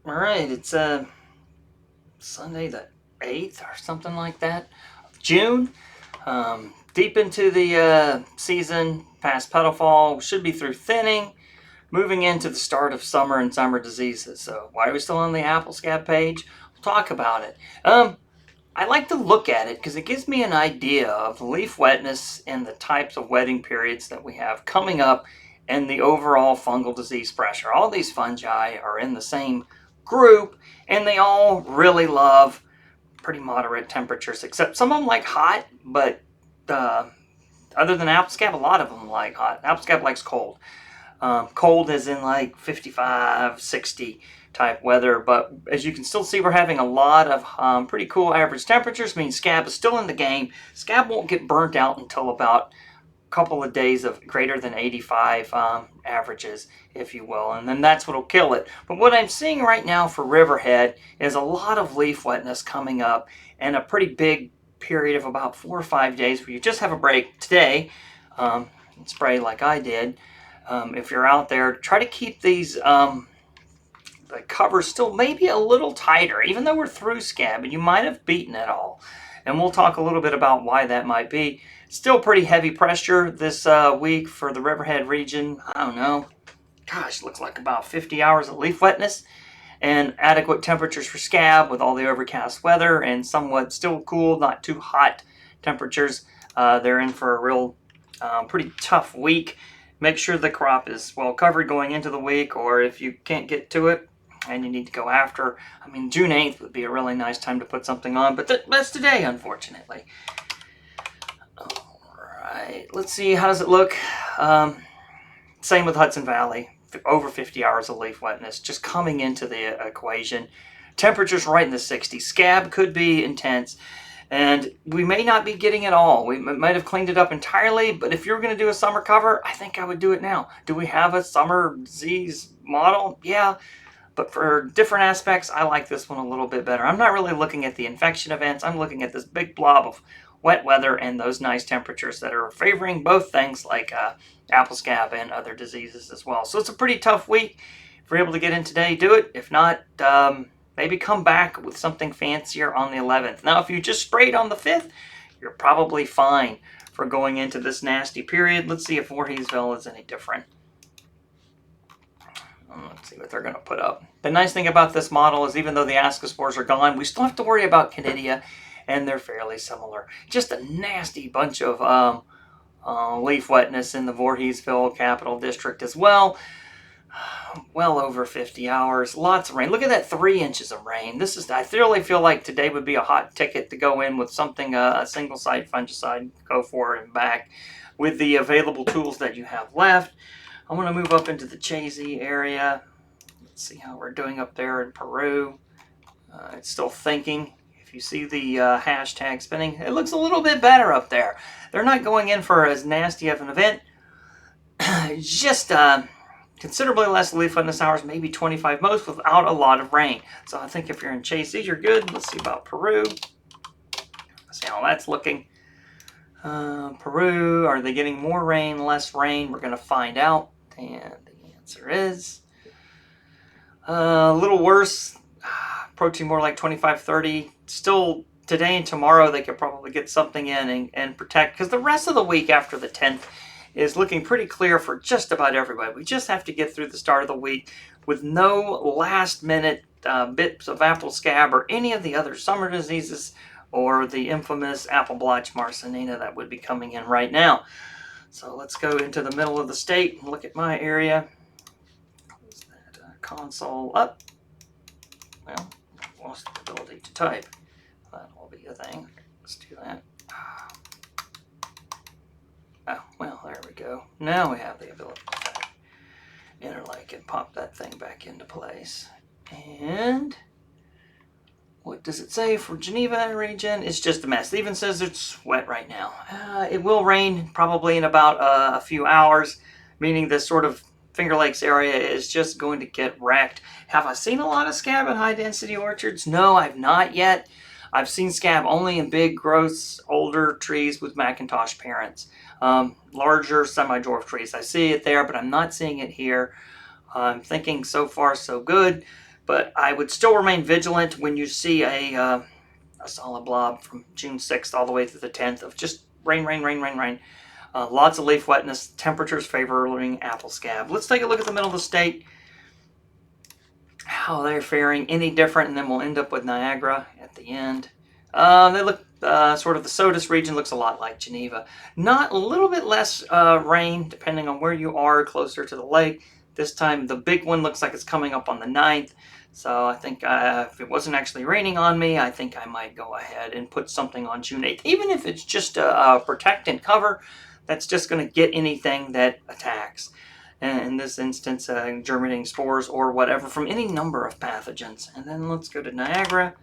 All right, it's Sunday the 8th or something like that, of June. Deep into the season, past petal fall, should be through thinning, moving into the start of summer and summer diseases. So, why are we still on the apple scab page? We'll talk about it. I like to look at it because it gives me an idea of leaf wetness and the types of wetting periods that we have coming up and the overall fungal disease pressure. All these fungi are in the same group and they all really love pretty moderate temperatures, except some of them like hot, but uh, other than apple scab, a lot of them like hot. Apple scab likes cold. Cold is in like 55, 60 type weather, but as you can still see, we're having a lot of pretty cool average temperatures, means scab is still in the game. Scab won't get burnt out until about a couple of days of greater than 85 averages, if you will, and then that's what'll kill it. But what I'm seeing right now for Riverhead is a lot of leaf wetness coming up and a pretty big period of about 4 or 5 days where you just have a break today, and spray like I did. If you're out there, try to keep these the covers still maybe a little tighter, even though we're through scab and you might have beaten it all. And we'll talk a little bit about why that might be. Still pretty heavy pressure this week for the Riverhead region. I don't know. Gosh, looks like about 50 hours of leaf wetness and adequate temperatures for scab with all the overcast weather and somewhat still cool, not too hot temperatures. They're in for a real pretty tough week. Make sure the crop is well covered going into the week, or if you can't get to it and you need to go after, I mean, June 8th would be a really nice time to put something on, but that's today, unfortunately. All right, let's see, how does it look? Same with Hudson Valley, over 50 hours of leaf wetness just coming into the equation. Temperatures right in the 60s. Scab could be intense, and we may not be getting it all. We might have cleaned it up entirely, but if you're going to do a summer cover, I think I would do it now. Do we have a summer disease model? Yeah, but for different aspects, I like this one a little bit better. I'm not really looking at the infection events. I'm looking at this big blob of wet weather and those nice temperatures that are favoring both things like apple scab and other diseases as well. So it's a pretty tough week. If you're able to get in today, do it. If not, maybe come back with something fancier on the 11th. Now, if you just sprayed on the 5th, you're probably fine for going into this nasty period. Let's see if Voorheesville is any different. Let's see what they're going to put up. The nice thing about this model is even though the ascospores are gone, we still have to worry about conidia, and they're fairly similar. Just a nasty bunch of leaf wetness in the Voorheesville Capital District as well. Well over 50 hours, lots of rain. Look at that, 3 inches of rain. I really feel like today would be a hot ticket to go in with something, a single site fungicide, go for it and back with the available tools that you have left. I want to move up into the Chazy area. Let's see how we're doing up there in Peru. It's still thinking. If you see the hashtag spinning, it looks a little bit better up there. They're not going in for as nasty of an event. Just considerably less leaf wetness hours, maybe 25 most, without a lot of rain. So I think if you're in Chazy, you're good. Let's see about Peru. Let's see how that's looking. Peru, are they getting more rain, less rain? We're going to find out. And the answer is a little worse, approaching more like 25, 30. Still, today and tomorrow, they could probably get something in and protect, because the rest of the week after the 10th is looking pretty clear for just about everybody. We just have to get through the start of the week with no last-minute bits of apple scab or any of the other summer diseases or the infamous apple blotch Marsanina that would be coming in right now. So let's go into the middle of the state and look at my area. Close that console up. Well, I lost the ability to type. That will be a thing. Let's do that. Oh, well, there we go. Now we have the ability to type. Interlake and pop that thing back into place. And what does it say for Geneva region? It's just a mess. It even says it's wet right now. It will rain probably in about a few hours, meaning this sort of Finger Lakes area is just going to get wrecked. Have I seen a lot of scab in high density orchards? No, I've not yet. I've seen scab only in big, gross, older trees with Macintosh parents. Larger semi-dwarf trees. I see it there, but I'm not seeing it here. I'm thinking so far so good. But I would still remain vigilant when you see a solid blob from June 6th all the way through the 10th of just rain, rain, rain, rain, rain. Lots of leaf wetness, temperatures favoring apple scab. Let's take a look at the middle of the state, how they're faring, any different, and then we'll end up with Niagara at the end. They look sort of the SOTUS region looks a lot like Geneva. Not a little bit less rain depending on where you are closer to the lake. This time the big one looks like it's coming up on the 9th. So I think if it wasn't actually raining on me, I think I might go ahead and put something on June 8th. Even if it's just a protect and cover, that's just going to get anything that attacks. And in this instance, germinating spores or whatever from any number of pathogens. And then let's go to Niagara.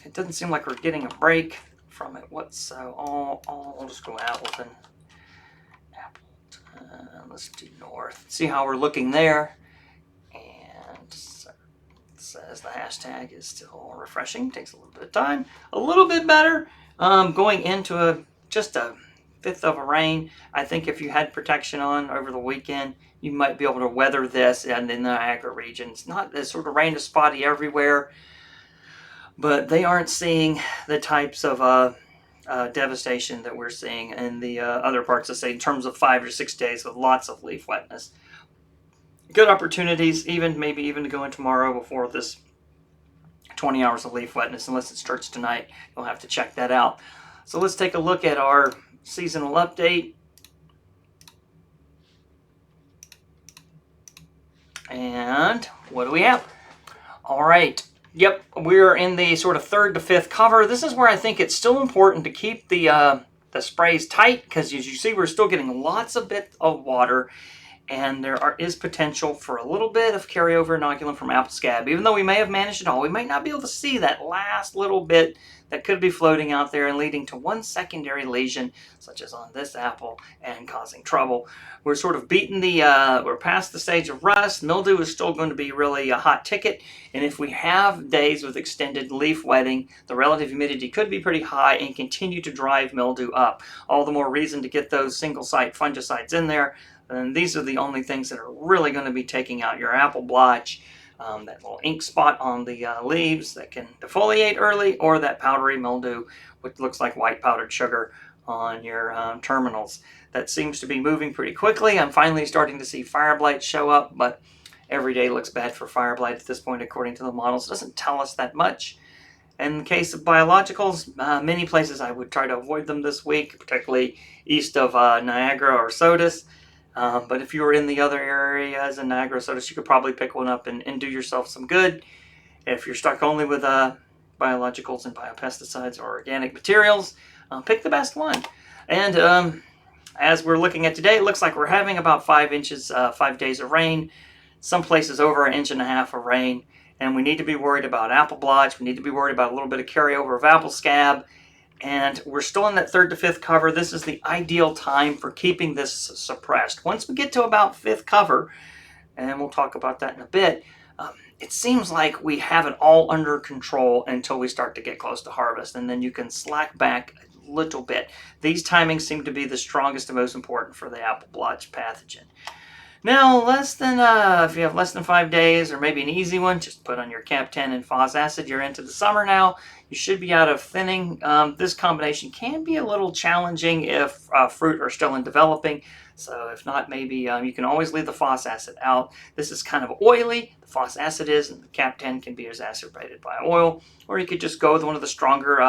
It doesn't seem like we're getting a break from it. I'll just go Appleton. Let's do north. See how we're looking there. And it says the hashtag is still refreshing. Takes a little bit of time. A little bit better. Going into just a fifth of a rain. I think if you had protection on over the weekend, you might be able to weather this in the Niagara region. It's not as sort of rain is spotty everywhere, but they aren't seeing the types of devastation that we're seeing in the other parts of the state in terms of 5 or 6 days with lots of leaf wetness. Good opportunities, maybe even to go in tomorrow before this 20 hours of leaf wetness, unless it starts tonight. You'll have to check that out. So let's take a look at our seasonal update. And what do we have? All right. Yep, we're in the sort of 3rd to 5th cover. This is where I think it's still important to keep the sprays tight, because as you see, we're still getting lots of bits of water, and there is potential for a little bit of carryover inoculum from apple scab. Even though we may have managed it all, we might not be able to see that last little bit that could be floating out there and leading to one secondary lesion, such as on this apple, and causing trouble. We're sort of we're past the stage of rust. Mildew is still going to be really a hot ticket, and if we have days with extended leaf wetting, the relative humidity could be pretty high and continue to drive mildew up. All the more reason to get those single-site fungicides in there. And these are the only things that are really going to be taking out your apple blotch, that little ink spot on the leaves that can defoliate early, or that powdery mildew, which looks like white powdered sugar on your terminals. That seems to be moving pretty quickly. I'm finally starting to see fire blight show up, but every day looks bad for fire blight at this point, according to the models. It doesn't tell us that much. In the case of biologicals, many places I would try to avoid them this week, particularly east of Niagara or SOTUS. But if you were in the other areas in Niagara, SOTUS, you could probably pick one up and do yourself some good. If you're stuck only with biologicals and biopesticides or organic materials, pick the best one. And as we're looking at today, it looks like we're having about 5 inches, 5 days of rain. Some places over 1.5 inches of rain. And we need to be worried about apple blotch. We need to be worried about a little bit of carryover of apple scab. And we're still in that 3rd to 5th cover. This is the ideal time for keeping this suppressed. Once we get to about 5th cover, and we'll talk about that in a bit, it seems like we have it all under control until we start to get close to harvest, and then you can slack back a little bit. These timings seem to be the strongest and most important for the apple blotch pathogen. Now, if you have less than 5 days, or maybe an easy one, just put on your Cap 10 and Phos acid. You're into the summer now. You should be out of thinning. This combination can be a little challenging if fruit are still in developing. So if not, maybe you can always leave the Phos acid out. This is kind of oily. The Phos acid is, and the Cap 10 can be exacerbated by oil. Or you could just go with one of the stronger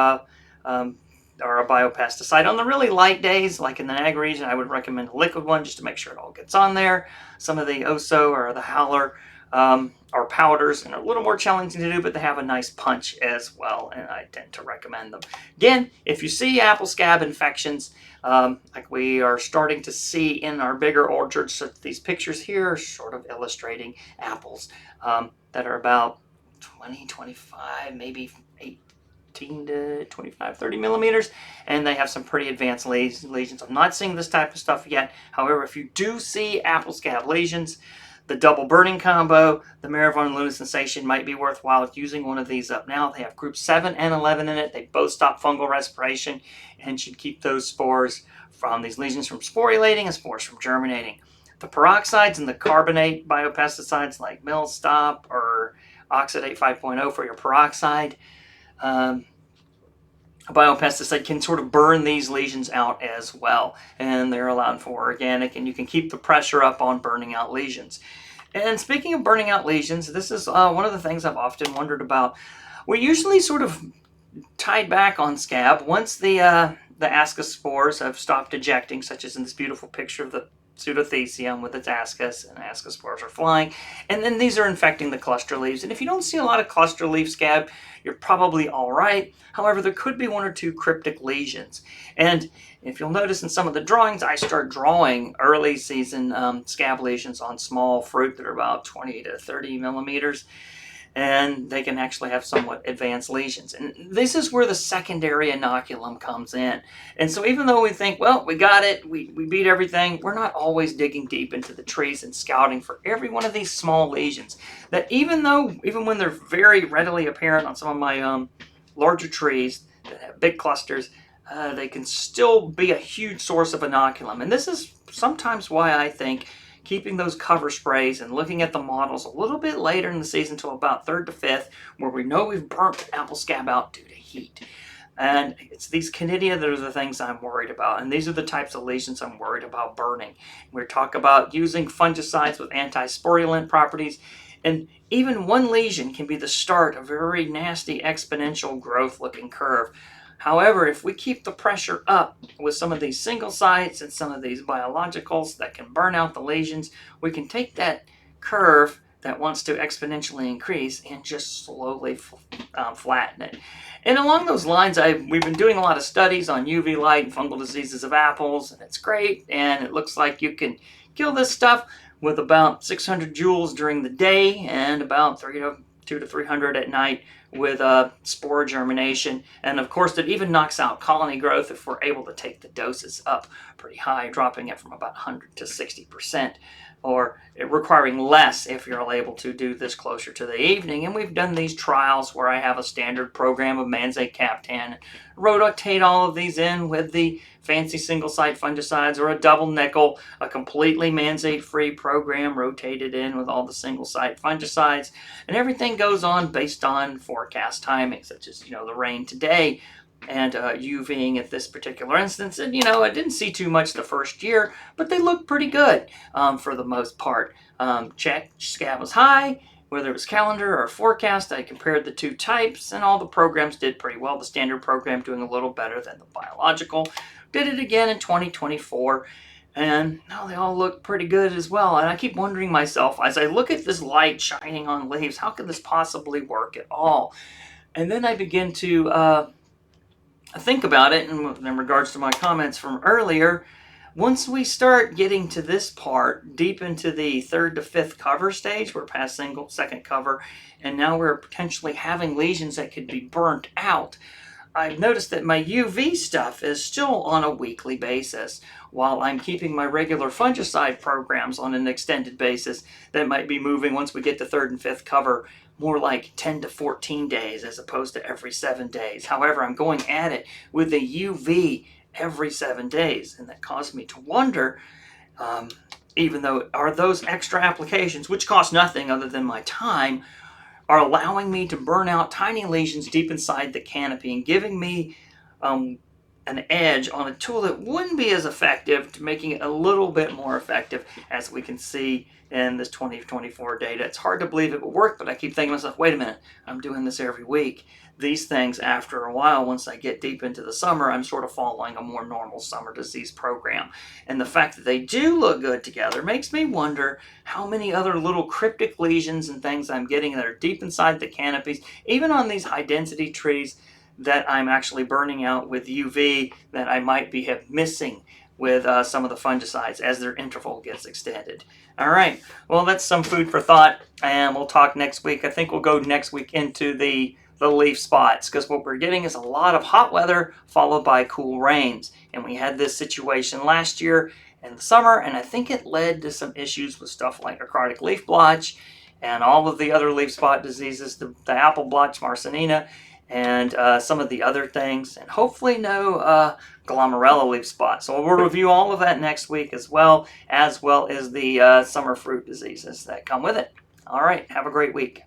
or a biopesticide. On the really light days, like in the Niagara region, I would recommend a liquid one just to make sure it all gets on there. Some of the Oso or the Howler are powders and are a little more challenging to do, but they have a nice punch as well, and I tend to recommend them. Again, if you see apple scab infections, like we are starting to see in our bigger orchards, so these pictures here are sort of illustrating apples that are about 20, 25, maybe 18 to 25, 30 millimeters, and they have some pretty advanced lesions. I'm not seeing this type of stuff yet. However, if you do see apple scab lesions, the double burning combo, the Maravon and Luna Sensation, might be worthwhile using one of these up now. They have group 7 and 11 in it. They both stop fungal respiration and should keep those spores from these lesions from sporulating and spores from germinating. the peroxides and the carbonate biopesticides like Millstop or Oxidate 5.0 for your peroxide, a biopesticide can sort of burn these lesions out as well, and they're allowed for organic, and you can keep the pressure up on burning out lesions. And speaking of burning out lesions, this is one of the things I've often wondered about. We usually sort of tied back on scab once the ascospores have stopped ejecting, such as in this beautiful picture of the pseudothecium with its ascus, and ascospores are flying, and then these are infecting the cluster leaves. And if you don't see a lot of cluster leaf scab, you're probably all right. However, there could be one or two cryptic lesions, and if you'll notice in some of the drawings, I start drawing early season scab lesions on small fruit that are about 20 to 30 millimeters, and they can actually have somewhat advanced lesions. And this is where the secondary inoculum comes in. And so even though we think, well, we got it, we beat everything, we're not always digging deep into the trees and scouting for every one of these small lesions that even when they're very readily apparent on some of my larger trees that have big clusters, they can still be a huge source of inoculum. And this is sometimes why I think keeping those cover sprays and looking at the models a little bit later in the season until about 3rd to 5th, where we know we've burnt apple scab out due to heat. And it's these conidia that are the things I'm worried about. And these are the types of lesions I'm worried about burning. We talk about using fungicides with anti-sporulent properties. And even one lesion can be the start of a very nasty exponential growth looking curve. However, if we keep the pressure up with some of these single sites and some of these biologicals that can burn out the lesions, we can take that curve that wants to exponentially increase and just slowly flatten it. And along those lines, we've been doing a lot of studies on UV light and fungal diseases of apples, and it's great, and it looks like you can kill this stuff with about 600 joules during the day and about 200 to 300 at night with spore germination. And of course, it even knocks out colony growth if we're able to take the doses up pretty high, dropping it from about 100 to 60%, or requiring less if you're able to do this closer to the evening. And we've done these trials where I have a standard program of Manzate Captan, rotate all of these in with the fancy single site fungicides, or a double nickel, a completely Manzate free program rotated in with all the single site fungicides, and everything goes on based on forecast timing, such as the rain today and UVing at this particular instance. And I didn't see too much the first year, but they look pretty good for the most part. Check scab was high, whether it was calendar or forecast. I compared the two types, and all the programs did pretty well. The standard program doing a little better than the biological. Did it again in 2024, and now they all look pretty good as well. And I keep wondering myself, as I look at this light shining on leaves, how could this possibly work at all? And then I begin to think about it in regards to my comments from earlier. Once we start getting to this part, deep into the 3rd to 5th cover stage, we're past second cover, and now we're potentially having lesions that could be burnt out. I've noticed that my UV stuff is still on a weekly basis, while I'm keeping my regular fungicide programs on an extended basis that might be moving once we get to 3rd and 5th cover more like 10 to 14 days as opposed to every 7 days. However, I'm going at it with the UV every 7 days, and that caused me to wonder, even though are those extra applications, which cost nothing other than my time, are allowing me to burn out tiny lesions deep inside the canopy and giving me an edge on a tool that wouldn't be as effective, to making it a little bit more effective, as we can see in this 2024 data. It's hard to believe it will work, but I keep thinking to myself, wait a minute, I'm doing this every week. These things, after a while, once I get deep into the summer, I'm sort of following a more normal summer disease program. And the fact that they do look good together makes me wonder how many other little cryptic lesions and things I'm getting that are deep inside the canopies, even on these high density trees, that I'm actually burning out with UV that I might be missing with some of the fungicides as their interval gets extended. All right, well, that's some food for thought, and we'll talk next week. I think we'll go next week into the leaf spots, because what we're getting is a lot of hot weather followed by cool rains. And we had this situation last year in the summer, and I think it led to some issues with stuff like acrotic leaf blotch and all of the other leaf spot diseases, the apple blotch Marsanina. and some of the other things, and hopefully no glomerella leaf spot. So we'll review all of that next week as well as the summer fruit diseases that come with it. All right, have a great week.